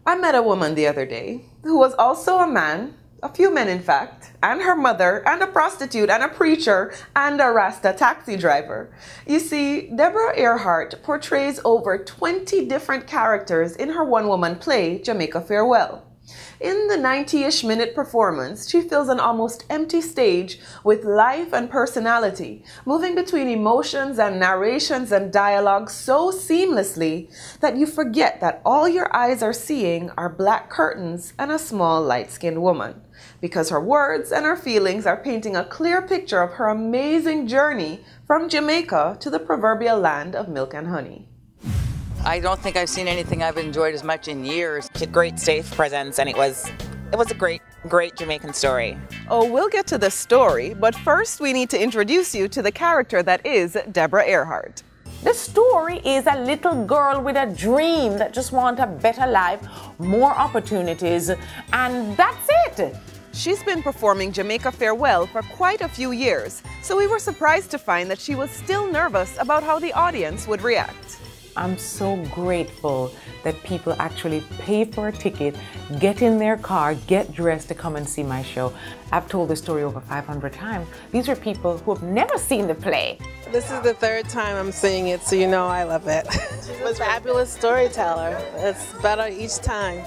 I met a woman the other day who was also a man, a few men in fact, and her mother, and a prostitute, and a preacher, and a Rasta taxi driver. You see, Debra Earhart portrays over 20 different characters in her one-woman play, Jamaica Farewell. In the 90-ish minute performance, she fills an almost empty stage with life and personality, moving between emotions and narrations and dialogue so seamlessly that you forget that all your eyes are seeing are black curtains and a small light-skinned woman, because her words and her feelings are painting a clear picture of her amazing journey from Jamaica to the proverbial land of milk and honey. I don't think I've seen anything I've enjoyed as much in years. She had great stage presence, and it was a great Jamaican story. Oh, we'll get to the story, but first we need to introduce you to the character that is Debra Earhart. The story is a little girl with a dream that just wants a better life, more opportunities, and that's it. She's been performing Jamaica Farewell for quite a few years, so we were surprised to find that she was still nervous about how the audience would react. I'm so grateful that people actually pay for a ticket, get in their car, get dressed to come and see my show. I've told this story over 500 times. These are people who have never seen the play. This is the third time I'm seeing it, so you know I love it. She's a fabulous storyteller. It's better each time.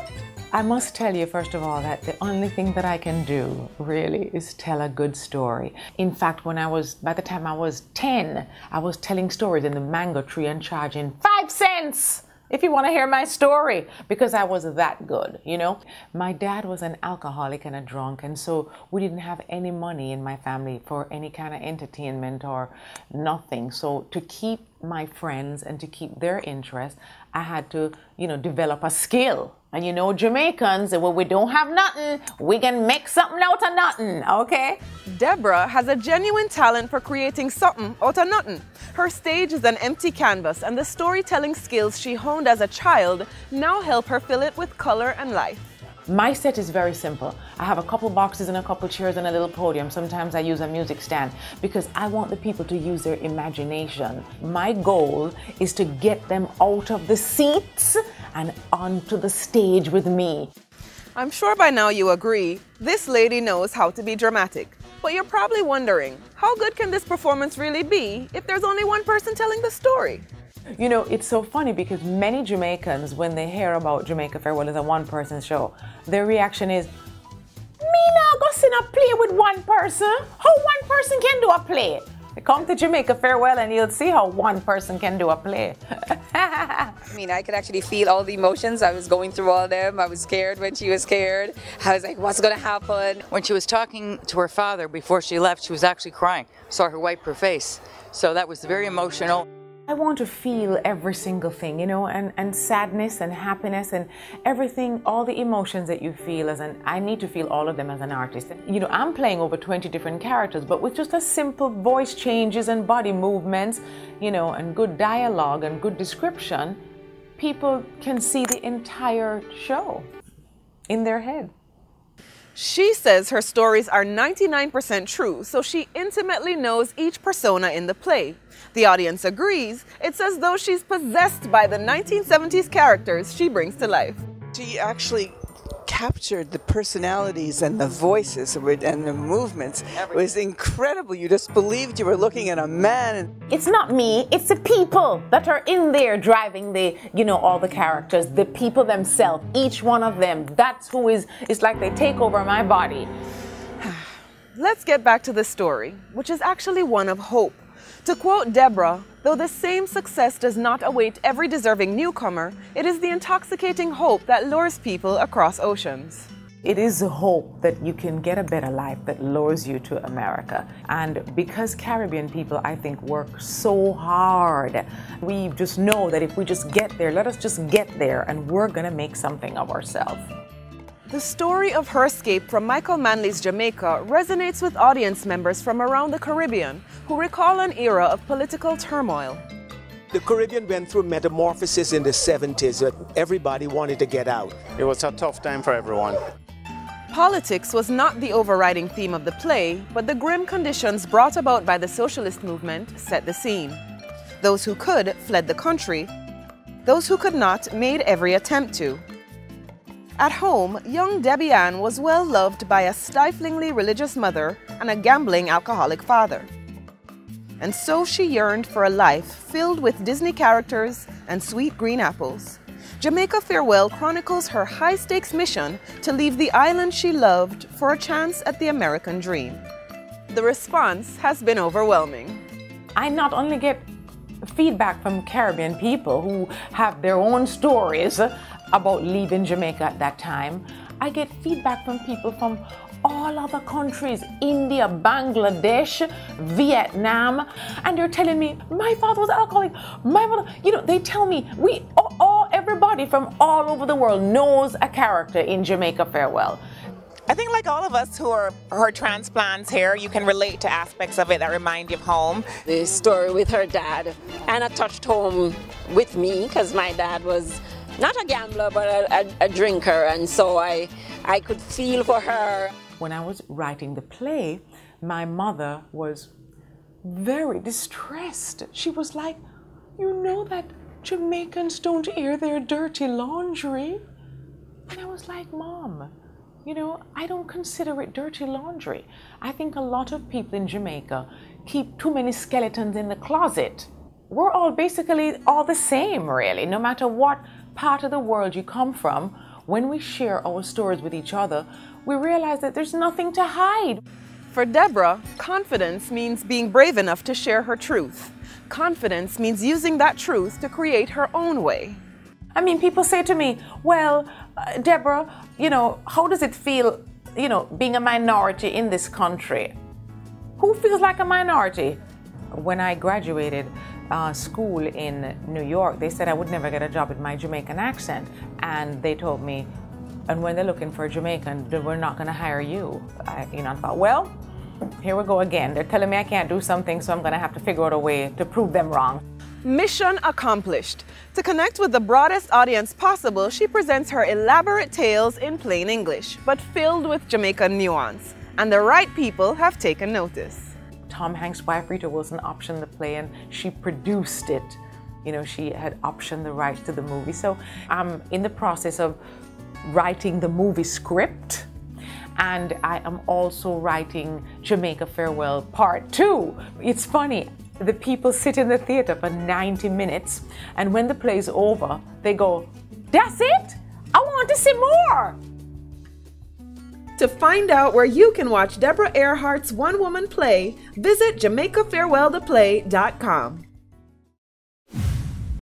I must tell you, first of all, that the only thing that I can do, really, is tell a good story. In fact, by the time I was 10, I was telling stories in the mango tree and charging 5 cents if you want to hear my story, because I was that good, you know. My dad was an alcoholic and a drunk, and so we didn't have any money in my family for any kind of entertainment or nothing. So to keep my friends and to keep their interest, I had to, develop a skill. And Jamaicans, when we don't have nothing, we can make something out of nothing, okay? Debra has a genuine talent for creating something out of nothing. Her stage is an empty canvas, and the storytelling skills she honed as a child now help her fill it with color and life. My set is very simple. I have a couple boxes and a couple chairs and a little podium. Sometimes I use a music stand because I want the people to use their imagination. My goal is to get them out of the seats and onto the stage with me. I'm sure by now you agree, this lady knows how to be dramatic. But you're probably wondering, how good can this performance really be if there's only one person telling the story? It's so funny because many Jamaicans, when they hear about Jamaica Farewell as a one-person show, their reaction is, me now go see a play with one person? How one person can do a play? Come to Jamaica Farewell and you'll see how one person can do a play. I could actually feel all the emotions. I was going through all of them. I was scared when she was scared. I was like, what's going to happen? When she was talking to her father before she left, she was actually crying. Saw her wipe her face. So that was very emotional. I want to feel every single thing, and sadness and happiness and everything, all the emotions that you feel I need to feel all of them as an artist. I'm playing over 20 different characters, but with just a simple voice changes and body movements, and good dialogue and good description, people can see the entire show in their head. She says her stories are 99% true, so she intimately knows each persona in the play. The audience agrees. It's as though she's possessed by the 1970s characters she brings to life. She actually captured the personalities and the voices and the movements. It was incredible. You just believed you were looking at a man. It's not me, it's the people that are in there driving all the characters, the people themselves, each one of them. That's who it's like they take over my body. Let's get back to the story, which is actually one of hope. To quote Debra, though the same success does not await every deserving newcomer, it is the intoxicating hope that lures people across oceans. It is the hope that you can get a better life that lures you to America. And because Caribbean people, I think, work so hard, we just know that if we just get there, let us just get there, and we're going to make something of ourselves. The story of her escape from Michael Manley's Jamaica resonates with audience members from around the Caribbean who recall an era of political turmoil. The Caribbean went through metamorphosis in the 70s that everybody wanted to get out. It was a tough time for everyone. Politics was not the overriding theme of the play, but the grim conditions brought about by the socialist movement set the scene. Those who could fled the country. Those who could not made every attempt to. At home, young Debbie Ann was well loved by a stiflingly religious mother and a gambling alcoholic father. And so she yearned for a life filled with Disney characters and sweet green apples. Jamaica Farewell chronicles her high-stakes mission to leave the island she loved for a chance at the American dream. The response has been overwhelming. I not only get feedback from Caribbean people who have their own stories about leaving Jamaica at that time, I get feedback from people from all other countries, India, Bangladesh, Vietnam, and they're telling me, my father was alcoholic, my father, they tell me, everybody from all over the world knows a character in Jamaica Farewell. I think like all of us who are transplants here, you can relate to aspects of it that remind you of home. The story with her dad, and it touched home with me because my dad was not a gambler but a drinker, and so I could feel for her. When I was writing the play, my mother was very distressed. She was like, you know that Jamaicans don't air their dirty laundry? And I was like, Mom, I don't consider it dirty laundry. I think a lot of people in Jamaica keep too many skeletons in the closet. We're all basically all the same, really. No matter what part of the world you come from, when we share our stories with each other, we realize that there's nothing to hide. For Debra, confidence means being brave enough to share her truth. Confidence means using that truth to create her own way. I mean, people say to me, well, Debra, how does it feel, being a minority in this country? Who feels like a minority? When I graduated school in New York, they said I would never get a job with my Jamaican accent. And they told me, and when they're looking for a Jamaican, we're not going to hire you. I thought, well, here we go again. They're telling me I can't do something, so I'm going to have to figure out a way to prove them wrong. Mission accomplished. To connect with the broadest audience possible, she presents her elaborate tales in plain English, but filled with Jamaican nuance. And the right people have taken notice. Tom Hanks' wife, Rita Wilson, optioned the play and she produced it. She had optioned the rights to the movie. So I'm in the process of writing the movie script, and I am also writing Jamaica Farewell Part 2. It's funny, the people sit in the theater for 90 minutes, and when the play's over, they go, that's it? I want to see more! To find out where you can watch Deborah Earhart's one-woman play, visit JamaicaFarewellThePlay.com.